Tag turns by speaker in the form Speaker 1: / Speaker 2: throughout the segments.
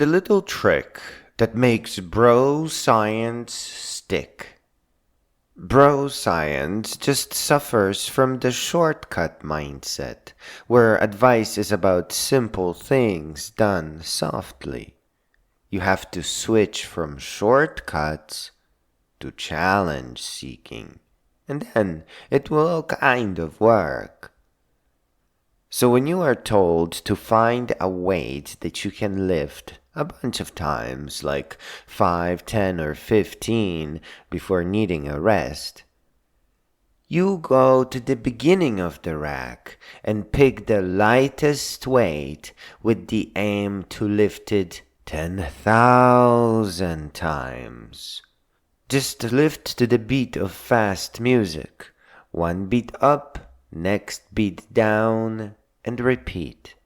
Speaker 1: The little trick that makes bro science stick. Bro science just suffers from the shortcut mindset, where advice is about simple things done softly. You have to switch from shortcuts to challenge seeking, and then it will kind of work. So when you are told to find a weight that you can lift a bunch of times, like 5, 10, or 15, before needing a rest, you go to the beginning of the rack and pick the lightest weight with the aim to lift it 10,000 times. Just lift to the beat of fast music. One beat up, next beat down, and repeat.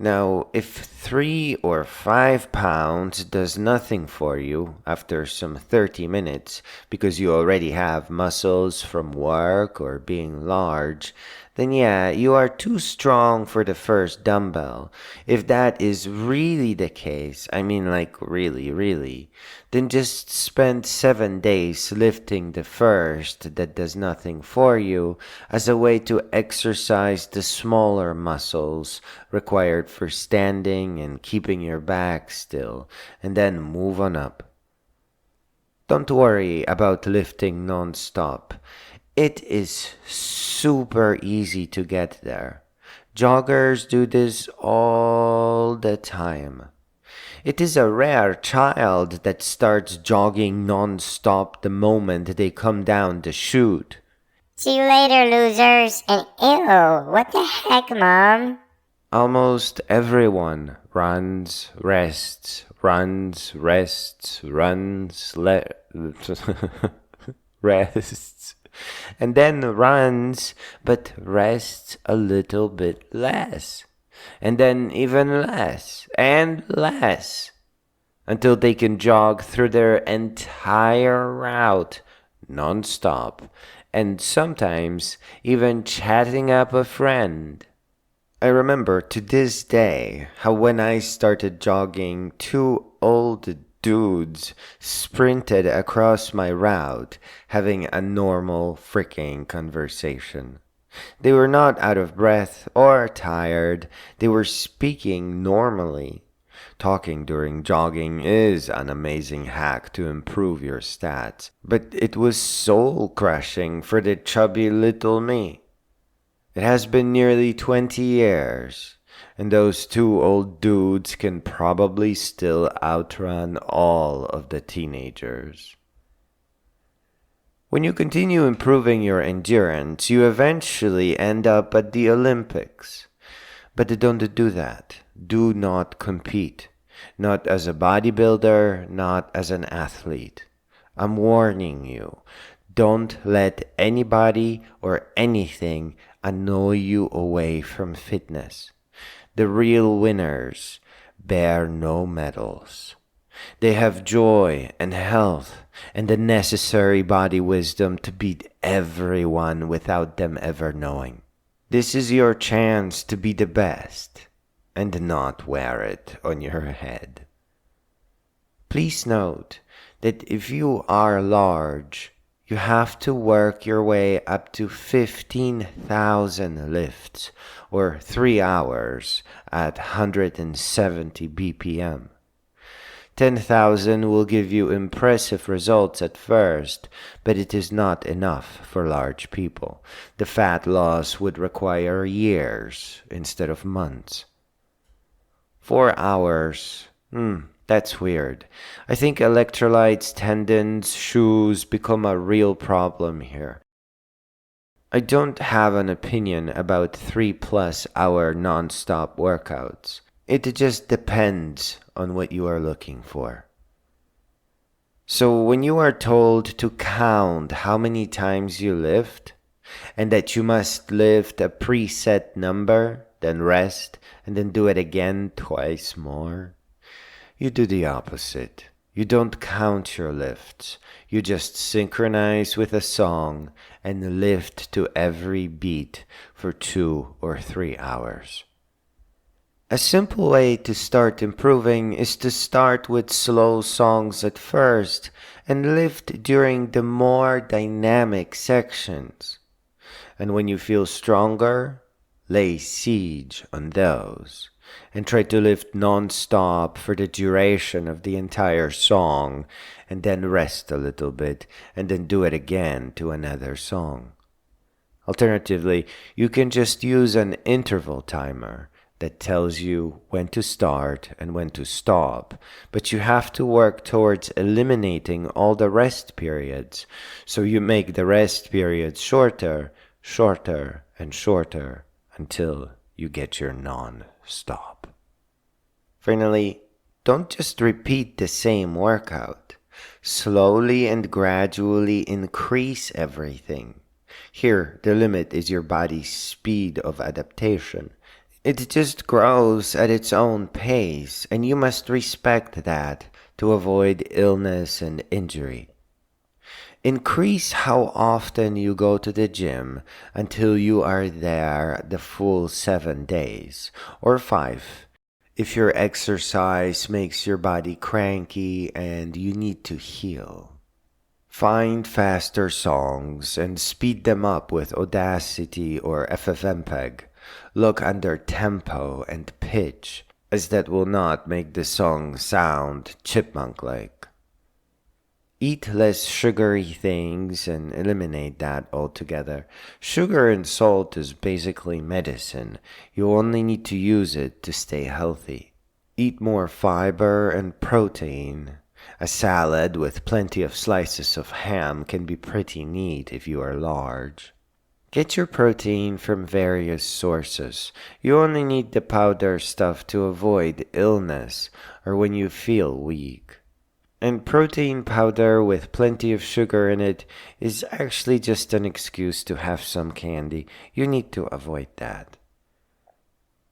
Speaker 1: Now, if 3 or 5 pounds does nothing for you after some 30 minutes because you already have muscles from work or being large, then yeah, you are too strong for the first dumbbell. If that is really the case, I mean like really, then just spend 7 days lifting the first that does nothing for you as a way to exercise the smaller muscles required for standing and keeping your back still, and then move on up. Don't worry about lifting non-stop. It is super easy to get there. Joggers do this all the time. It is a rare child that starts jogging non-stop the moment they come down the chute.
Speaker 2: See you later, losers. And ew, what the heck, Mom?
Speaker 1: Almost everyone runs, rests, runs, rests, runs, rests, and then runs, but rests a little bit less, and then even less, and less, until they can jog through their entire route non-stop, and sometimes even chatting up a friend. I remember to this day how when I started jogging, two old dudes sprinted across my route having a normal freaking conversation. They were not out of breath or tired. They were speaking normally. Talking during jogging is an amazing hack to improve your stats, but it was soul crushing for the chubby little me. It has been nearly 20 years, and those two old dudes can probably still outrun all of the teenagers. When you continue improving your endurance, you eventually end up at the Olympics. But don't do that. Do not compete. Not as a bodybuilder, not as an athlete. I'm warning you. Don't let anybody or anything annoy you away from fitness. The real winners bear no medals. They have joy and health and the necessary body wisdom to beat everyone without them ever knowing. This is your chance to be the best and not wear it on your head. Please note that if you are large, you have to work your way up to 15,000 lifts, or 3 hours at 170 BPM. 10,000 will give you impressive results at first, but it is not enough for large people. The fat loss would require years instead of months. 4 hours, that's weird. I think electrolytes, tendons, shoes become a real problem here. I don't have an opinion about 3+ hour non-stop workouts. It just depends on what you are looking for. So when you are told to count how many times you lift, and that you must lift a preset number, then rest, and then do it again twice more, you do the opposite. You don't count your lifts. You just synchronize with a song and lift to every beat for 2 or 3 hours. A simple way to start improving is to start with slow songs at first and lift during the more dynamic sections. And when you feel stronger, lay siege on those and try to lift non-stop for the duration of the entire song and then rest a little bit and then do it again to another song. Alternatively, you can just use an interval timer that tells you when to start and when to stop, but you have to work towards eliminating all the rest periods, so you make the rest periods shorter, shorter, and shorter until you get your non-stop. Finally, don't just repeat the same workout. Slowly and gradually increase everything. Here, the limit is your body's speed of adaptation. It just grows at its own pace, and you must respect that to avoid illness and injury. Increase how often you go to the gym until you are there the full 7 days, or 5, if your exercise makes your body cranky and you need to heal. Find faster songs and speed them up with Audacity or FFmpeg. Look under tempo and pitch, as that will not make the song sound chipmunk-like. Eat less sugary things and eliminate that altogether. Sugar and salt is basically medicine. You only need to use it to stay healthy. Eat more fiber and protein. A salad with plenty of slices of ham can be pretty neat if you are large. Get your protein from various sources. You only need the powder stuff to avoid illness or when you feel weak. And protein powder with plenty of sugar in it is actually just an excuse to have some candy. You need to avoid that.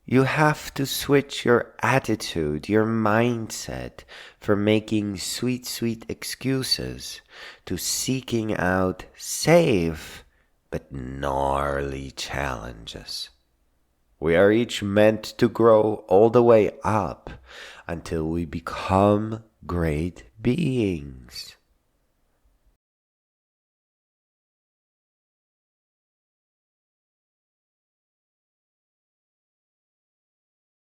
Speaker 1: You have to switch your attitude, your mindset, from making sweet excuses to seeking out safe but gnarly challenges. We are each meant to grow all the way up until we become great beings.